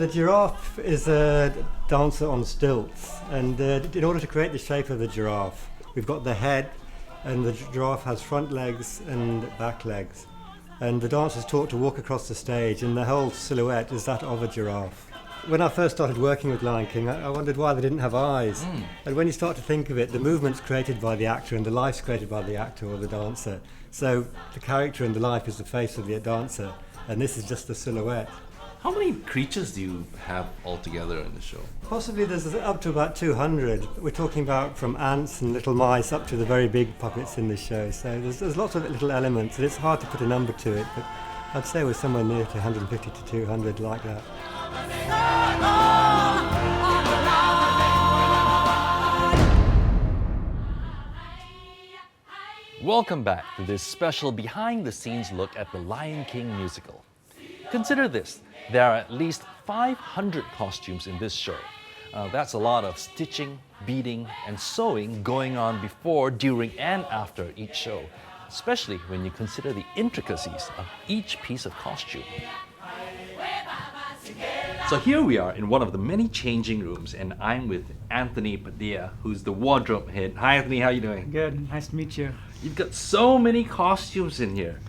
The giraffe is a dancer on stilts, and in order to create the shape of the giraffe, we've got the head, and the giraffe has front legs and back legs. And the dancer's taught to walk across the stage, and the whole silhouette is that of a giraffe. When I first started working with Lion King, I wondered why they didn't have eyes. And when you start to think of it, the movement's created by the actor and the life's created by the actor or the dancer. So the character and the life is the face of the dancer, and this is just the silhouette. How many creatures do you have altogether in the show? Possibly there's up to about 200. We're talking about from ants and little mice up to the very big puppets in the show. So there's lots of little elements, and it's hard to put a number to it, but I'd say we're somewhere near to 150 to 200 like that. Welcome back to this special behind-the-scenes look at the Lion King musical. Consider this, there are at least 500 costumes in this show. That's a lot of stitching, beading, and sewing going on before, during, and after each show, especially when you consider the intricacies of each piece of costume. So here we are in one of the many changing rooms, and I'm with Anthony Padilla, who's the wardrobe head. Hi Anthony, how are you doing? Good, nice to meet you. You've got so many costumes in here.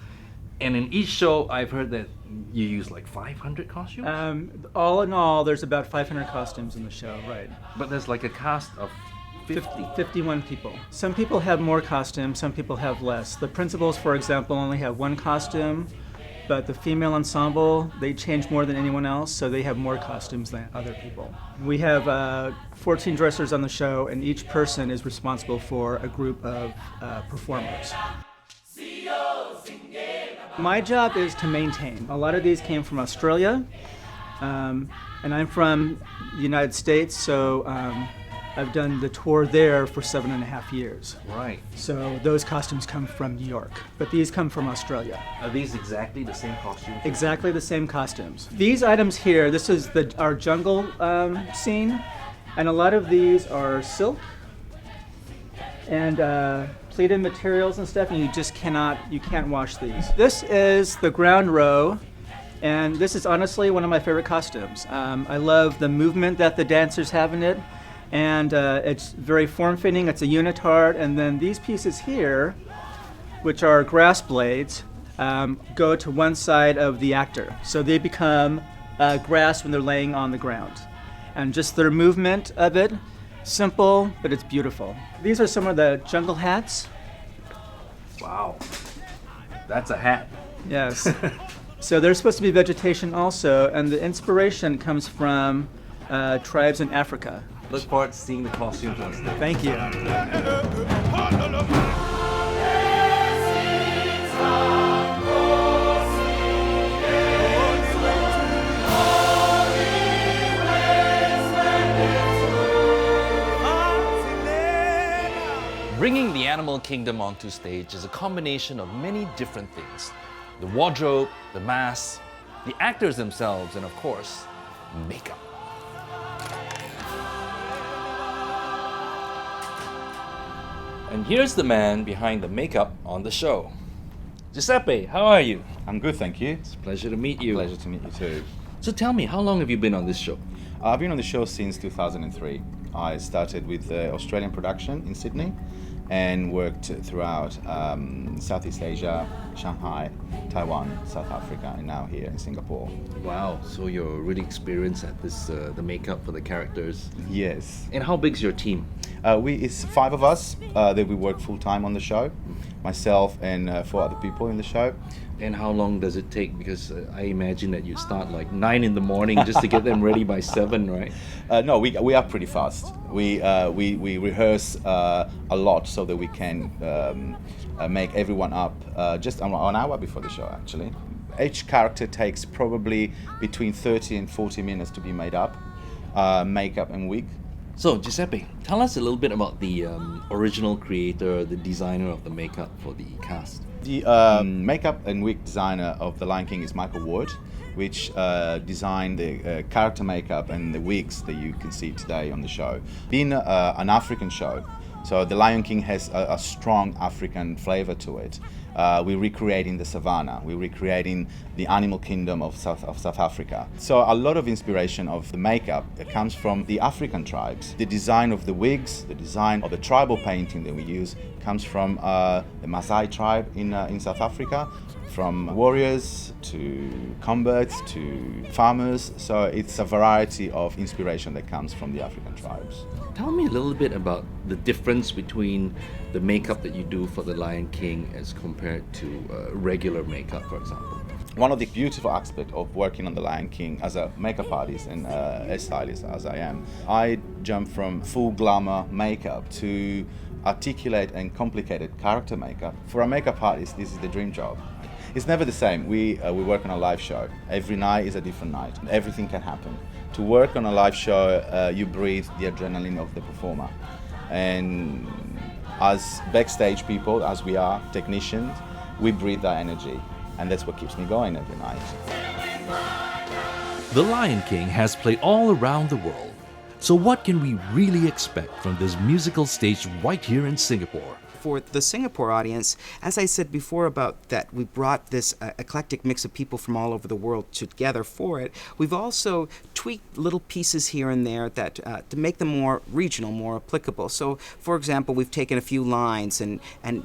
And in each show, I've heard that you use like 500 costumes? All in all, there's about 500 costumes in the show, right. But there's like a cast of 51 people. Some people have more costumes, some people have less. The principals, for example, only have one costume, but the female ensemble, they change more than anyone else, so they have more costumes than other people. We have 14 dressers on the show, and each person is responsible for a group of performers. My job is to maintain. A lot of these came from Australia, and I'm from the United States, so I've done the tour there for 7.5 years. Right. So those costumes come from New York, but these come from Australia. Are these exactly the same costumes? Exactly the same costumes. These items here, this is our jungle scene, and a lot of these are silk and pleated materials and stuff, and you can't wash these. This is the ground row, and this is honestly one of my favorite costumes. I love the movement that the dancers have in it, and it's very form-fitting. It's a unitard, and then these pieces here, which are grass blades, go to one side of the actor. So they become grass when they're laying on the ground. And just their movement of it, simple, but it's beautiful. These are some of the jungle hats. Wow. That's a hat. Yes. So there's supposed to be vegetation also, and the inspiration comes from tribes in Africa. Look forward to seeing the costumes on stage. Thank you. Bringing the animal kingdom onto stage is a combination of many different things. The wardrobe, the masks, the actors themselves, and of course, makeup. And here's the man behind the makeup on the show. Giuseppe, how are you? I'm good, thank you. It's a pleasure to meet you. Pleasure to meet you too. So tell me, how long have you been on this show? I've been on the show since 2003. I started with the Australian production in Sydney and worked throughout Southeast Asia, Shanghai, Taiwan, South Africa, and now here in Singapore. Wow, so you're really experienced at this, the makeup for the characters. Yes. And how big's your team? It's 5 of us that we work full time on the show. Myself and 4 other people in the show. And how long does it take? Because I imagine that you start like 9 in the morning just to get them ready by 7, right? No, we are pretty fast. We rehearse a lot so that we can make everyone up just an hour before the show, actually. Each character takes probably between 30 and 40 minutes to be made up, makeup and wig. So Giuseppe, tell us a little bit about the original creator, the designer of the makeup for the cast. The makeup and wig designer of The Lion King is Michael Ward, which designed the character makeup and the wigs that you can see today on the show. Being an African show, So the Lion King has a strong African flavor to it. We're recreating the savannah, we're recreating the animal kingdom of South Africa. So a lot of inspiration of the makeup comes from the African tribes. The design of the wigs, the design of the tribal painting that we use comes from the Maasai tribe in South Africa, from warriors to converts to farmers. So it's a variety of inspiration that comes from the African tribes. Tell me a little bit about the difference between the makeup that you do for the Lion King as compared to regular makeup, for example. One of the beautiful aspects of working on the Lion King as a makeup artist and hairstylist as I am, I jump from full glamour makeup to articulate and complicated character makeup. For a makeup artist, this is the dream job. It's never the same. We work on a live show. Every night is a different night. Everything can happen. To work on a live show, you breathe the adrenaline of the performer. And as backstage people, as we are technicians, we breathe that energy. And that's what keeps me going every night. The Lion King has played all around the world. So what can we really expect from this musical stage right here in Singapore? For the Singapore audience, as I said before about that, we brought this eclectic mix of people from all over the world together for it. We've also tweaked little pieces here and there that to make them more regional, more applicable. So, for example, we've taken a few lines and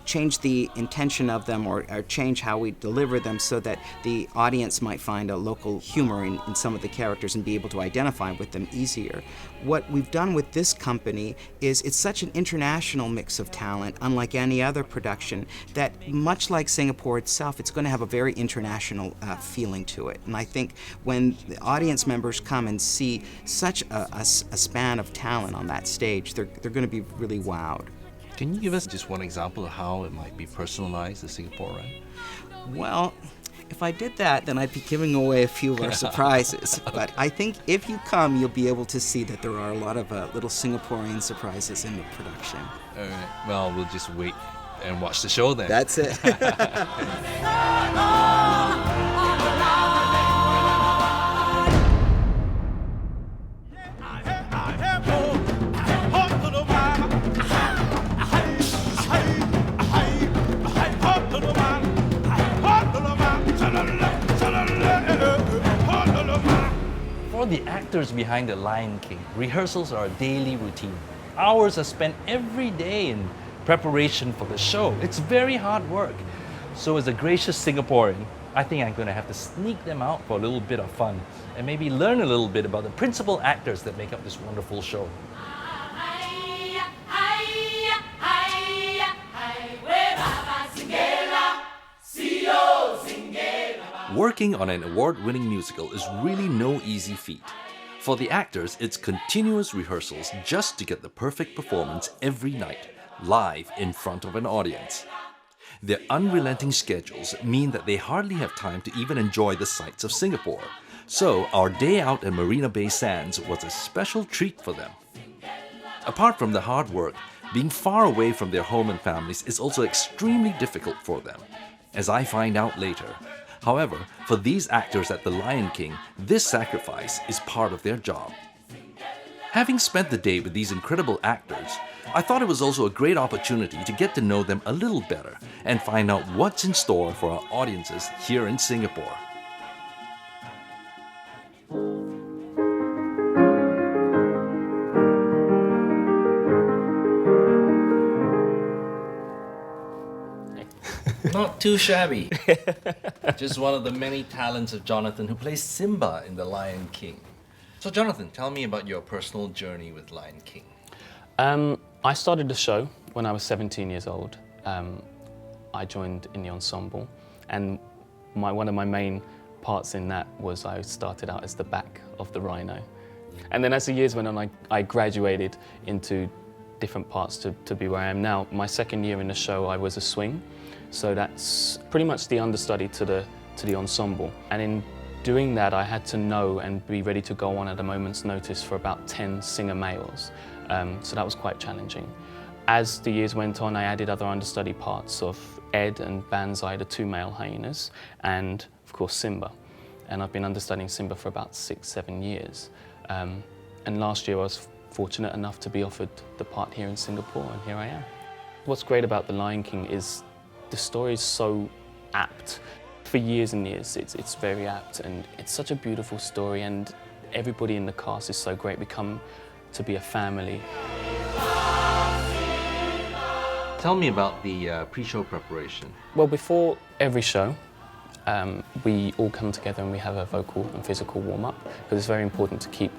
changed the intention of them or changed how we deliver them so that the audience might find a local humor in some of the characters and be able to identify with them easier. What we've done with this company is it's such an international mix of talent, unlike any other production, that much like Singapore itself, it's going to have a very international feeling to it. And I think when the audience members come and see such a span of talent on that stage, they're going to be really wowed. Can you give us just one example of how it might be personalized to Singapore, right? Well, if I did that, then I'd be giving away a few of our surprises. But I think if you come, you'll be able to see that there are a lot of little Singaporean surprises in the production. All right. Well, we'll just wait and watch the show then. That's it. For the actors behind The Lion King, rehearsals are a daily routine. Hours are spent every day in preparation for the show. It's very hard work. So as a gracious Singaporean, I think I'm going to have to sneak them out for a little bit of fun and maybe learn a little bit about the principal actors that make up this wonderful show. Working on an award-winning musical is really no easy feat. For the actors, it's continuous rehearsals just to get the perfect performance every night, live in front of an audience. Their unrelenting schedules mean that they hardly have time to even enjoy the sights of Singapore. So our day out at Marina Bay Sands was a special treat for them. Apart from the hard work, being far away from their home and families is also extremely difficult for them, as I find out later. However, for these actors at The Lion King, this sacrifice is part of their job. Having spent the day with these incredible actors, I thought it was also a great opportunity to get to know them a little better and find out what's in store for our audiences here in Singapore. Not too shabby. Just one of the many talents of Jonathan, who plays Simba in The Lion King. So Jonathan, tell me about your personal journey with Lion King. I started the show when I was 17 years old. I joined in the ensemble, and one of my main parts in that was I started out as the back of the rhino. And then as the years went on, I graduated into different parts to be where I am now. My second year in the show, I was a swing. So that's pretty much the understudy to the ensemble. And in doing that, I had to know and be ready to go on at a moment's notice for about 10 singer males. So that was quite challenging. As the years went on, I added other understudy parts of Ed and Banzai, the two male hyenas, and of course Simba. And I've been understudying Simba for about 6-7 years. And last year I was fortunate enough to be offered the part here in Singapore, and here I am. What's great about The Lion King is the story is so apt. For years and years, it's very apt, and it's such a beautiful story, and everybody in the cast is so great. We come to be a family. Tell me about the pre-show preparation. Well, before every show, we all come together and we have a vocal and physical warm-up, because it's very important to keep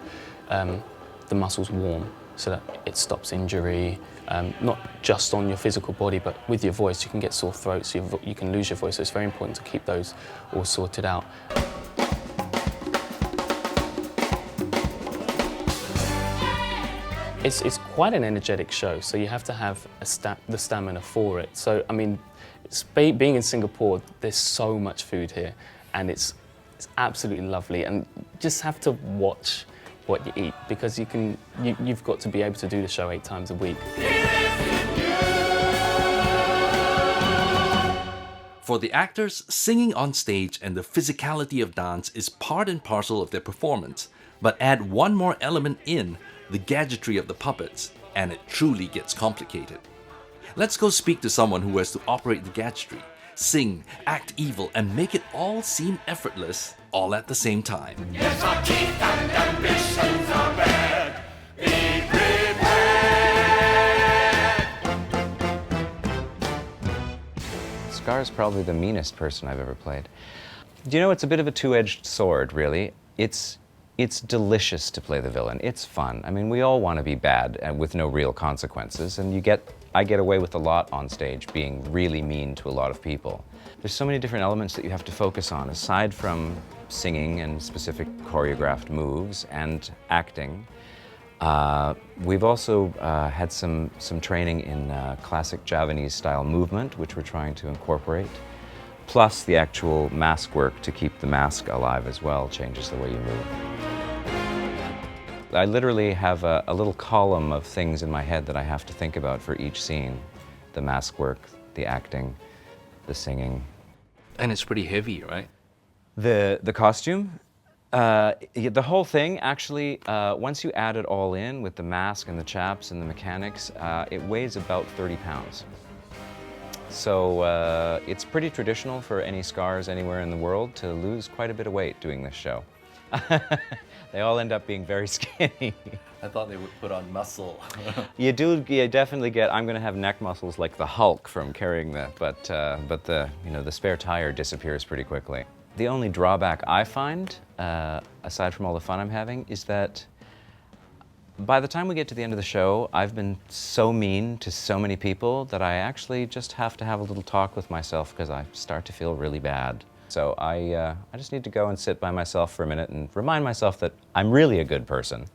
the muscles warm so that it stops injury, not just on your physical body, but with your voice. You can get sore throats, you can lose your voice, so it's very important to keep those all sorted out. It's quite an energetic show, so you have to have the stamina for it. So, I mean, being in Singapore, there's so much food here, and it's absolutely lovely, and you just have to watch what you eat, because you've got to be able to do the show 8 times a week. For the actors, singing on stage and the physicality of dance is part and parcel of their performance, but add one more element in, the gadgetry of the puppets, and it truly gets complicated. Let's go speak to someone who has to operate the gadgetry, sing, act evil, and make it all seem effortless, all at the same time. Yes, our teeth and ambitions are bad. Be prepared. Scar's probably the meanest person I've ever played. Do you know, it's a bit of a two-edged sword, really. It's delicious to play the villain. It's fun. I mean, we all want to be bad and with no real consequences, and I get away with a lot on stage, being really mean to a lot of people. There's so many different elements that you have to focus on, aside from singing and specific choreographed moves and acting. We've also had some training in classic Javanese-style movement, which we're trying to incorporate. Plus the actual mask work to keep the mask alive as well changes the way you move. I literally have a little column of things in my head that I have to think about for each scene. The mask work, the acting, the singing. And it's pretty heavy, right? The costume? The whole thing, actually, once you add it all in with the mask and the chaps and the mechanics, it weighs about 30 pounds. So it's pretty traditional for any Scars anywhere in the world to lose quite a bit of weight doing this show. They all end up being very skinny. I thought they would put on muscle. You definitely get, I'm gonna have neck muscles like the Hulk from carrying that, but the spare tire disappears pretty quickly. The only drawback I find, aside from all the fun I'm having, is that by the time we get to the end of the show, I've been so mean to so many people that I actually just have to have a little talk with myself because I start to feel really bad. So I just need to go and sit by myself for a minute and remind myself that I'm really a good person.